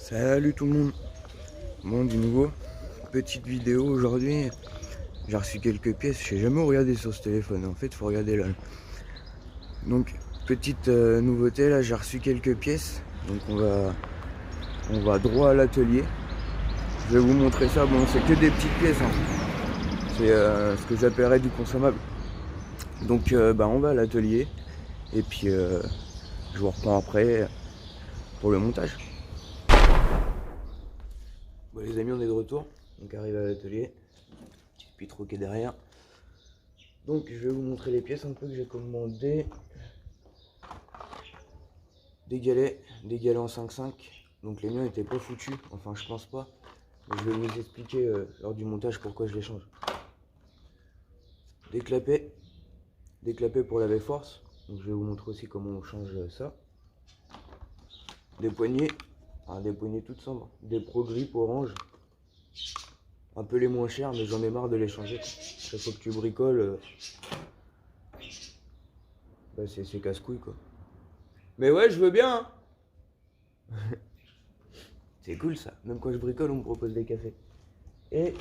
Salut tout le monde. Bon, du nouveau, petite vidéo aujourd'hui. J'ai reçu quelques pièces, je sais jamais où regarder sur ce téléphone. En fait, faut regarder là. Donc, petite nouveauté, là, j'ai reçu quelques pièces. Donc, on va droit à l'atelier. Je vais vous montrer ça. Bon, c'est que des petites pièces, hein. C'est ce que j'appellerais du consommable. Donc, on va à l'atelier. Et puis, je vous reprends après pour le montage. Bon, les amis, on est de retour. Donc, arrive à l'atelier. Petit pitro qui est derrière. Donc je vais vous montrer les pièces un peu que j'ai commandées. Des galets en 5,5. Donc les miens étaient pas foutus, enfin je pense pas. Mais je vais vous expliquer lors du montage pourquoi je les change. Des clapets pour laver force. Donc je vais vous montrer aussi comment on change ça. Des poignées, des poignées toutes sombres. Des Pro Grip orange. Un peu les moins chers, mais j'en ai marre de les changer. Chaque fois que tu bricoles, c'est casse-couille quoi. Mais ouais, je veux bien, hein. C'est cool ça. Même quand je bricole, on me propose des cafés. Et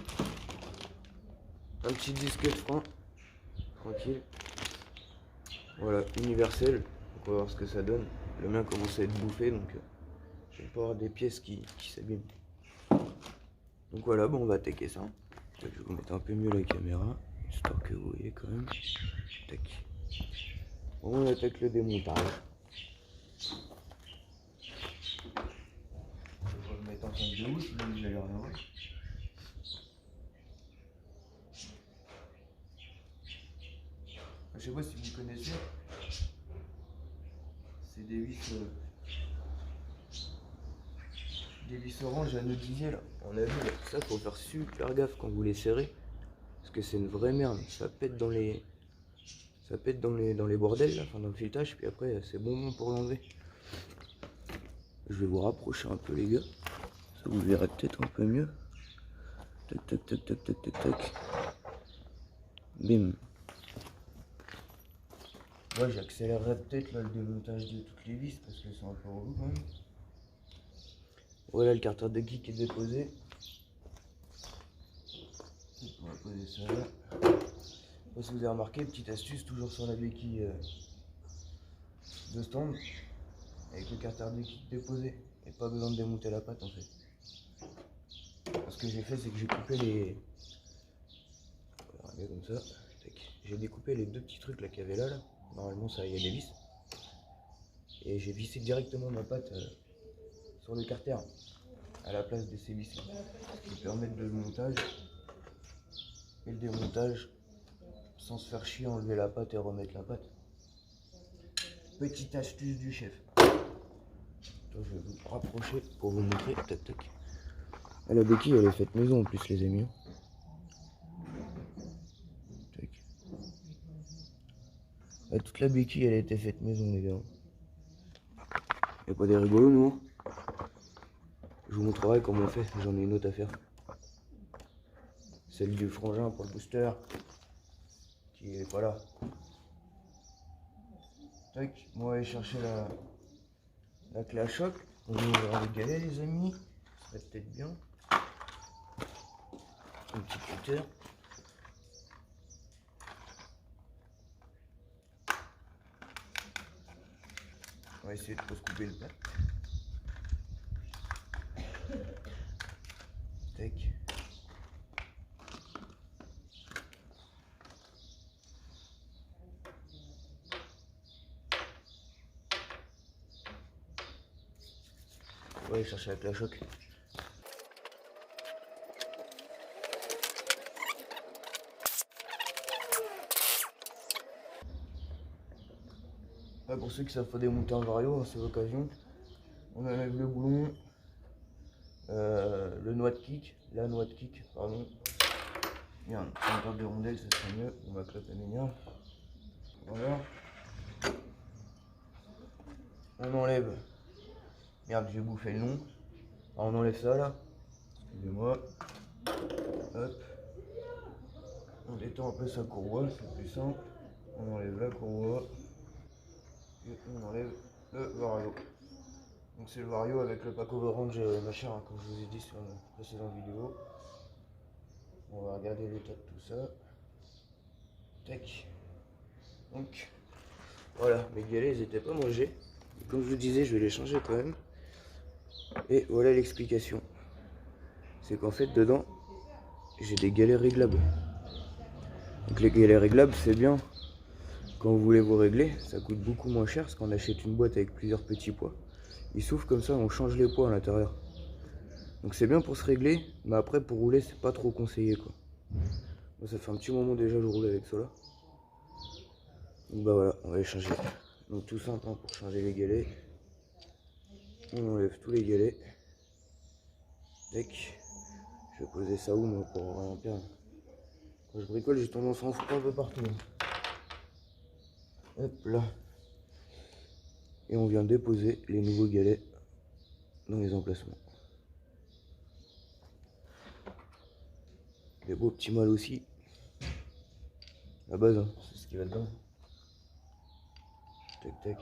un petit disque de frein. Tranquille. Voilà, universel. Donc on va voir ce que ça donne. Le mien commence à être bouffé, donc je vais pas avoir des pièces qui s'abîment. Donc voilà, bon, on va attaquer ça. Je vais vous mettre un peu mieux la caméra, histoire que vous voyez quand même. Tac. Bon, on attaque le démontage. Je vais me mettre en face de housse, donc vous allez rien voir. Je sais pas si vous connaissez. C'est des vis orange à nœud d'isier là. On a vu là, ça faut faire super gaffe quand vous les serrez. Parce que c'est une vraie merde. Ça pète dans les bordels là, enfin dans le filetage, puis après c'est bon pour l'enlever. Je vais vous rapprocher un peu les gars. Ça vous verrez peut-être un peu mieux. Tac tac tac tac tac tac tac. Bim. Moi j'accélérerai peut-être le démontage de toutes les vis parce que c'est un peu relou quand même. Voilà le carter de kick est déposé. On va poser ça là. Si vous avez remarqué, petite astuce, toujours sur la béquille de stand, avec le carter de kick déposé. Et pas besoin de démonter la patte en fait. Ce que j'ai fait, c'est que j'ai coupé les... Regardez comme ça. J'ai découpé les deux petits trucs là qu'il y avait là. Normalement, ça, il y a des vis. Et j'ai vissé directement ma patte sur le carter à la place de ces vis là. Ce qui permet de le montage et le démontage sans se faire chier, enlever la patte et remettre la patte. Petite astuce du chef. Je vais vous rapprocher pour vous montrer. Tac tac. Ah, la béquille elle est faite maison en plus les amis. Tac. Ah, toute la béquille elle a été faite maison les gars. Y'a pas des rigolos nous. Je vous montrerai comment on fait, j'en ai une autre à faire. Celle du frangin pour le booster. Qui est pas là. Tac, moi on va aller chercher la clé à choc. On va ouvrir les galets les amis. Ça serait peut-être bien. Un petit cutter. On va essayer de pas se couper le plat. Tac. On va aller chercher la clé à choc. Pour ceux qui savent pas démonter un vario, c'est l'occasion. On enlève le boulon, le noix de kick, la noix de kick, pardon. Merde, un paire de rondelles, ça serait mieux. On va cloper mignon. Voilà. On enlève. Merde, j'ai bouffé le nom. Alors on enlève ça là. Excusez-moi. Hop. On détend un peu sa courroie, c'est plus simple. On enlève la courroie. Et on enlève le vario. Donc c'est le Wario avec le pack orange machin, hein, comme je vous ai dit sur la précédente vidéo. On va regarder l'état de tout ça. Tac. Donc voilà, mes galets ils étaient pas mangés. Et comme je vous disais, je vais les changer quand même. Et voilà l'explication. C'est qu'en fait dedans, j'ai des galets réglables. Donc les galets réglables, c'est bien. Quand vous voulez vous régler, ça coûte beaucoup moins cher parce qu'on achète une boîte avec plusieurs petits poids. Il s'ouvre comme ça, on change les poids à l'intérieur. Donc c'est bien pour se régler, mais après pour rouler, c'est pas trop conseillé quoi. Moi, ça fait un petit moment déjà que je roule avec cela. Donc bah voilà, on va les changer. Donc tout simple hein, pour changer les galets. On enlève tous les galets. Tac. Je vais poser ça où moi pour rien perdre. Quand je bricole, j'ai tendance à en foutre un peu partout. Hop là. Et on vient déposer les nouveaux galets dans les emplacements. Les beaux petits mâles aussi. La base, hein, c'est ce qui va dedans. Tac tac.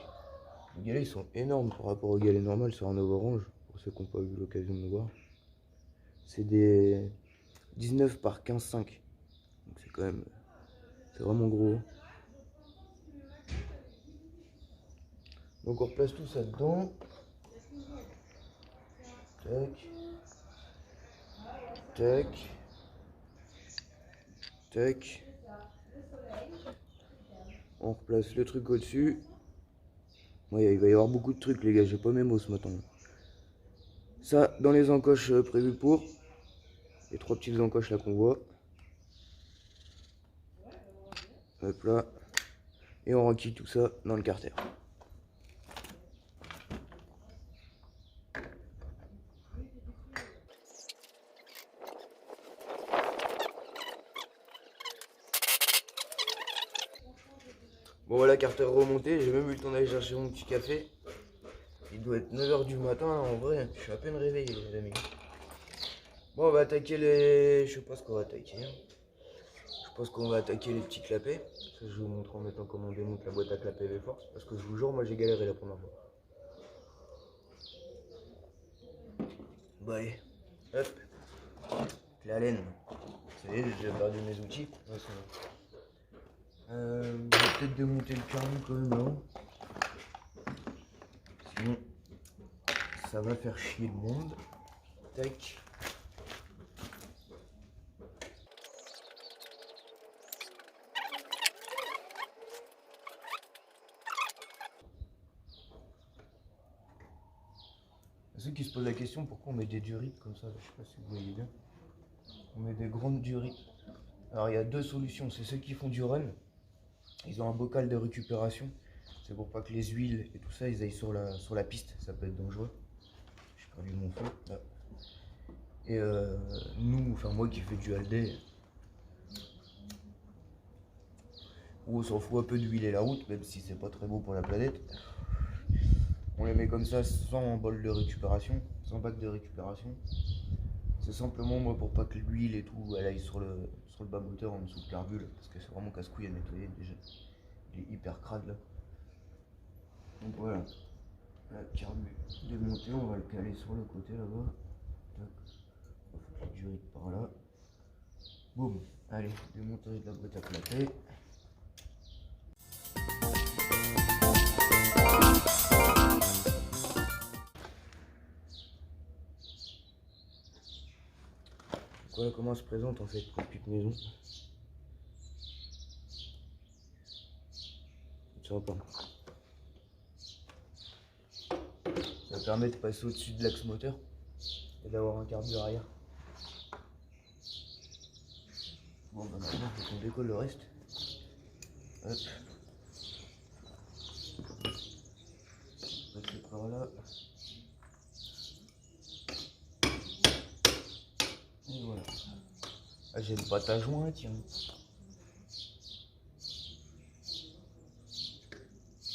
Les galets ils sont énormes par rapport aux galets normaux sur un orange, pour ceux qui n'ont pas eu l'occasion de le voir. C'est des 19 par 15,5. Donc c'est quand même. C'est vraiment gros. Donc on replace tout ça dedans. Tac. Tac. Tac. On replace le truc au-dessus. Ouais, il va y avoir beaucoup de trucs les gars, j'ai pas mes mots ce matin. Ça dans les encoches prévues pour. Les 3 petites encoches là qu'on voit. Hop là. Et on renquille tout ça dans le carter. Bon voilà, carter remonté, j'ai même eu le temps d'aller chercher mon petit café. Il doit être 9 h du matin en vrai, je suis à peine réveillé les amis. Bon on va attaquer les... Je sais pas ce qu'on va attaquer. Hein. Je pense qu'on va attaquer les petits clapets. Ça, je vais vous montrer en mettant comment on démonte la boîte à clapets V-Force. Parce que je vous jure, moi j'ai galéré la première fois. Bon allez, hop, la laine. Vous savez, j'ai perdu mes outils. Ouais, je vais peut-être démonter le carnet quand même là. Sinon, ça va faire chier le monde. Tac. Ceux qui se posent la question pourquoi on met des durites comme ça, je sais pas si vous voyez bien. On met des grandes durites. Alors il y a deux solutions, c'est ceux qui font du run. Ils ont un bocal de récupération. C'est pour pas que les huiles et tout ça ils aillent sur la piste, ça peut être dangereux. J'ai perdu mon feu là. Et nous, enfin moi qui fais du halde, on s'en fout un peu d'huiler la route, même si c'est pas très beau pour la planète. On les met comme ça sans bol de récupération, sans bac de récupération. C'est simplement moi pour pas que l'huile et tout elle aille sur le bas moteur en dessous de carbule, parce que c'est vraiment casse-couille à nettoyer déjà. Il est hyper crade là. Donc voilà, la carbule démontée, on va le caler sur le côté là-bas. On va foutre le durite par là. Boum, allez, démontage de la boîte à clapper. Voilà comment se présente en fait une petite maison. C'est sympa. Ça permet de passer au-dessus de l'axe moteur et d'avoir un carburant arrière. Bon bah maintenant il faut qu'on décolle le reste. Hop. Passer par là. Et voilà. Ah j'ai une pâte à joint tiens.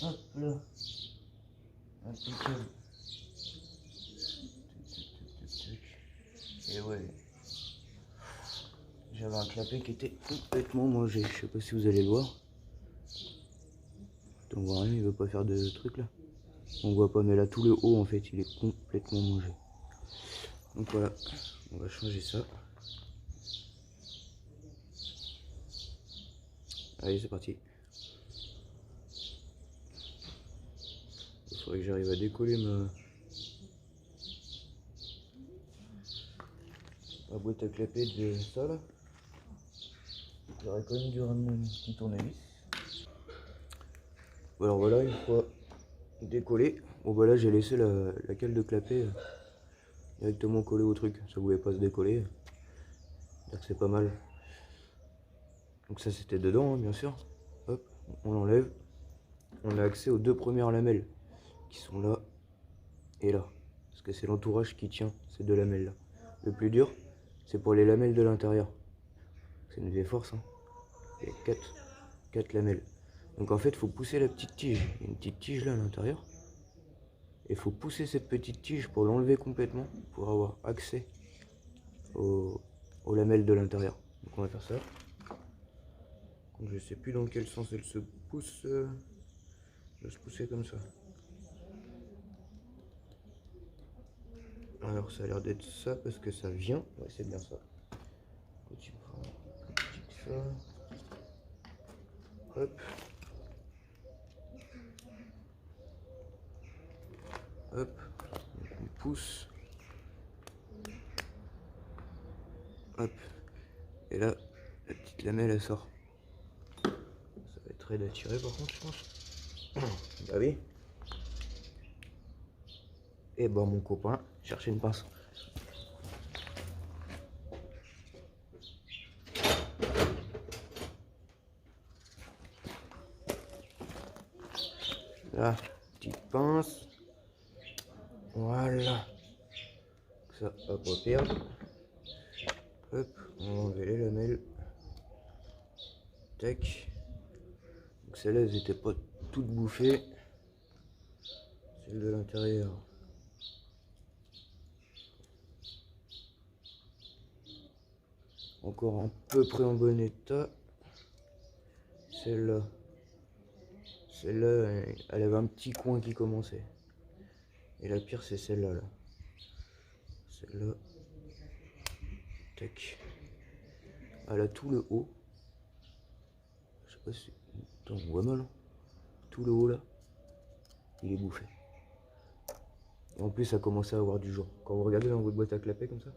Hop là. Impeccable. Et ouais. J'avais un clapet qui était complètement mangé. Je sais pas si vous allez le voir. On voit rien, il veut pas faire de truc là. On voit pas, mais là tout le haut en fait il est complètement mangé. Donc voilà, on va changer ça. Allez, c'est parti. Il faudrait que j'arrive à décoller ma boîte à clapet de ça là. J'aurais quand même dû ramener un petit tournevis. Alors voilà, une fois décollé, bon bah là j'ai laissé la cale de clapet directement collée au truc. Ça voulait pas se décoller. Donc c'est pas mal. Donc ça c'était dedans hein, bien sûr. Hop, on l'enlève. On a accès aux deux premières lamelles qui sont là et là. Parce que c'est l'entourage qui tient ces deux lamelles là. Le plus dur, c'est pour les lamelles de l'intérieur. C'est une vieille force. Hein. Il y a 4 lamelles. Donc en fait, il faut pousser la petite tige. Il y a une petite tige là à l'intérieur. Et il faut pousser cette petite tige pour l'enlever complètement, pour avoir accès aux lamelles de l'intérieur. Donc on va faire ça. Donc je sais plus dans quel sens elle se pousse. Elle va se pousser comme ça. Alors ça a l'air d'être ça parce que ça vient. Ouais, c'est bien ça. Tu prends ça. Hop. Hop. Donc on pousse. Hop. Et là, la petite lamelle elle sort. Ça va être raide à tirer par contre, je pense. Bah oui. Et bon, mon copain, chercher une pince. Là, petite pince. Voilà. Ça va pas perdre. Hop, on va enlever les lamelles. Tac. Donc celles-là, elles étaient pas toutes bouffées. Celles de l'intérieur. Encore à peu près en bon état. Celle-là. Celle-là, elle avait un petit coin qui commençait. Et la pire, c'est celle-là. Là. Celle-là. Tac. Elle a tout le haut. Je sais pas si... Attends, on voit mal. Hein. Tout le haut là. Il est bouffé. Et en plus, ça commençait à avoir du jour. Quand vous regardez dans votre boîte à clapet comme ça,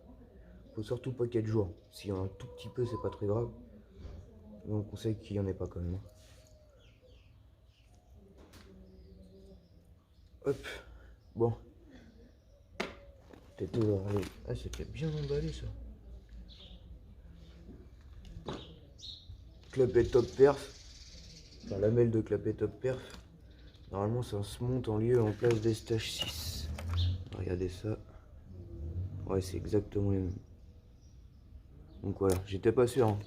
faut surtout pas qu'il y ait de jour. S'il y en a un tout petit peu, c'est pas très grave. Mais on conseille qu'il y en ait pas quand même. Hein. Hop. Bon. Ah, c'était bien emballé ça. Clapet top perf. Enfin, lamelle de clapet top perf. Normalement, ça se monte en lieu en place des stages 6. Regardez ça. Ouais, c'est exactement les mêmes. Donc voilà, j'étais pas sûr. Hein.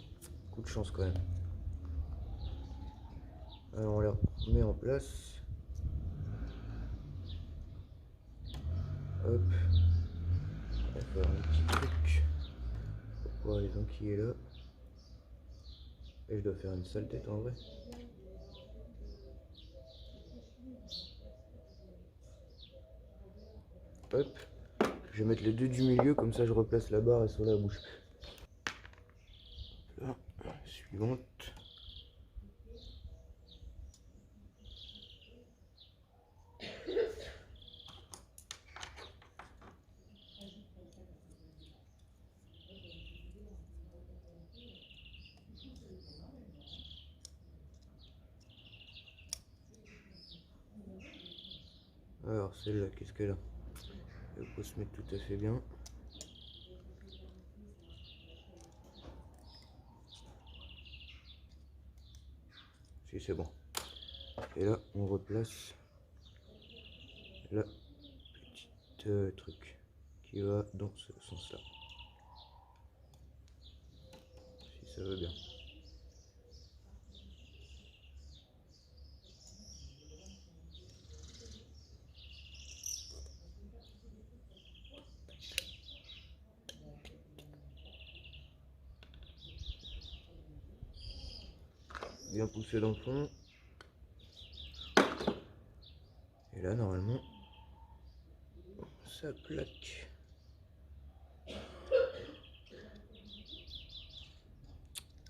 Coup de chance quand même. Alors on les remet en place. Hop. On va faire un petit truc pour pouvoir les enquiller là. Et je dois faire une sale tête en vrai. Hop. Je vais mettre les deux du milieu, comme ça je replace la barre et sur la bouche. Là, suivante. Alors celle-là, qu'est-ce qu'elle a? Elle peut se mettre tout à fait bien. Si c'est bon. Et là, on replace la petite truc qui va dans ce sens-là. Si ça va bien. Bien poussé dans le fond. Et Et là, normalement, ça plaque.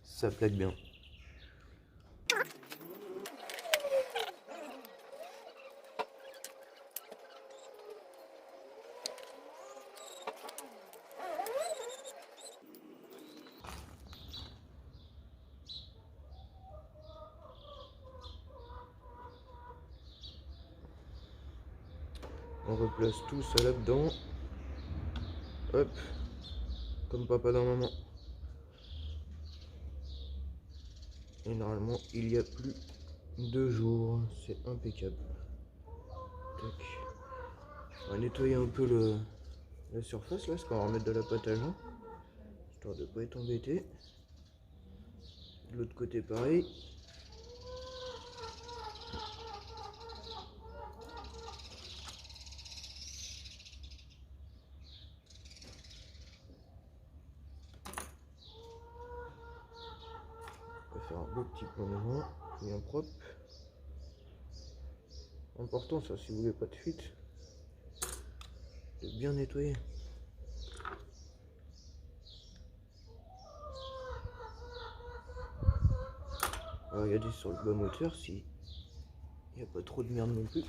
Ça plaque bien. On replace tout ça là-dedans. Hop. Comme papa dans maman. Et normalement, il y a plus 2 jours. C'est impeccable. Tac. On va nettoyer un peu la surface là, parce qu'on va remettre de la pâte à joint. Histoire de ne pas être embêté. De l'autre côté, pareil. On va faire un beau petit point de joint, bien propre. Important ça, si vous voulez pas de fuite, de bien nettoyer. On va regarder sur le bas moteur si il n'y a pas trop de merde non plus.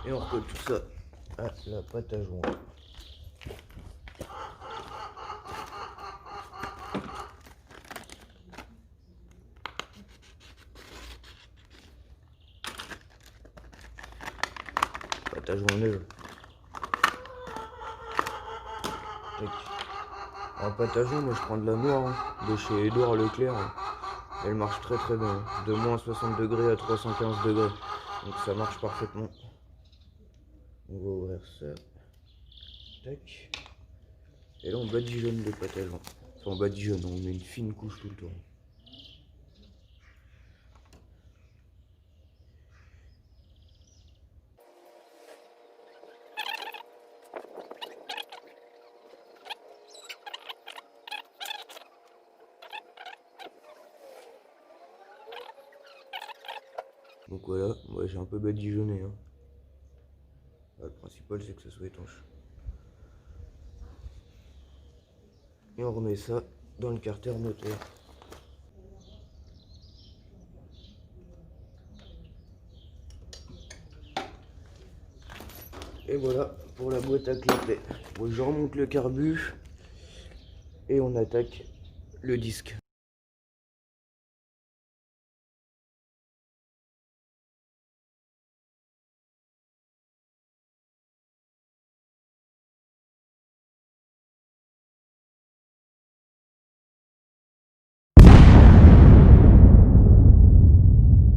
Et on recolle tout ça à la pâte à joint. Pâte à joint neuve. En pâte à joint, moi je prends de la noire de chez Édouard Leclerc. Elle marche très très bien. De moins 60 degrés à 315 degrés. Donc ça marche parfaitement. On va ouvrir ça. Tac. Et là on badigeonne le pâte à joint. Enfin on badigeonne, on met une fine couche tout le tour. Donc voilà, moi j'ai un peu badigeonné. Hein. Le principal c'est que ça soit étanche. Et on remet ça dans le carter moteur. Et voilà pour la boîte à clapet. Bon, je remonte le carbu et on attaque le disque.